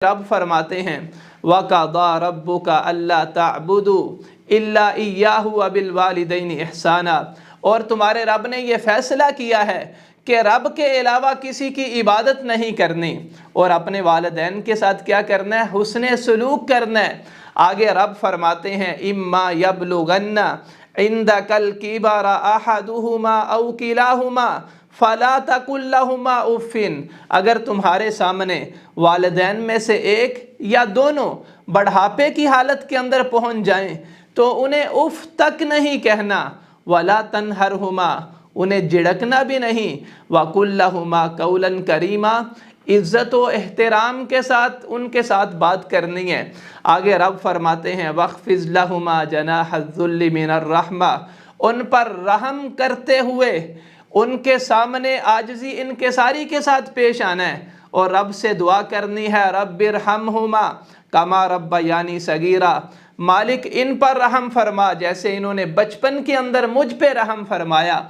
رب فرماتے ہیں وَقَضَى رَبُّكَ أَلَّا تَعْبُدُوا إِلَّا إِيَّاهُ وَبِالْوَالِدَيْنِ إِحْسَانًا، اور تمہارے رب نے یہ فیصلہ کیا ہے کہ رب کے علاوہ کسی کی عبادت نہیں کرنی اور اپنے والدین کے ساتھ کیا کرنا ہے؟ حسن سلوک کرنا ہے۔ آگے رب فرماتے ہیں إِمَّا يَبْلُغَنَّ عِنْدَكَ الْكِبَرَ أَحَدُهُمَا أَوْ كِلَاهُمَا فَلَا تَقُلْ لَهُمَا أُفٍّ، اگر تمہارے سامنے والدین میں سے ایک یا دونوں بڑھاپے کی حالت کے اندر پہنچ جائیں تو انہیں اف تک نہیں کہنا، وَلَا تَنْهَرْهُمَا، انہیں جھڑکنا بھی نہیں، وَقُلْ لَهُمَا قَوْلًا كَرِيمًا، عزت و احترام کے ساتھ ان کے ساتھ بات کرنی ہے۔ آگے رب فرماتے ہیں وَاخْفِضْ لَهُمَا جَنَاحَ الذُّلِّ مِنَ الرَّحْمَةِ، ان پر رحم کرتے ہوئے ان کے سامنے عاجزی انکساری کے ساتھ پیش آنا ہے اور رب سے دعا کرنی ہے رب ارحمہما کما ربیانی صغیرا، مالک ان پر رحم فرما جیسے انہوں نے بچپن کے اندر مجھ پہ رحم فرمایا۔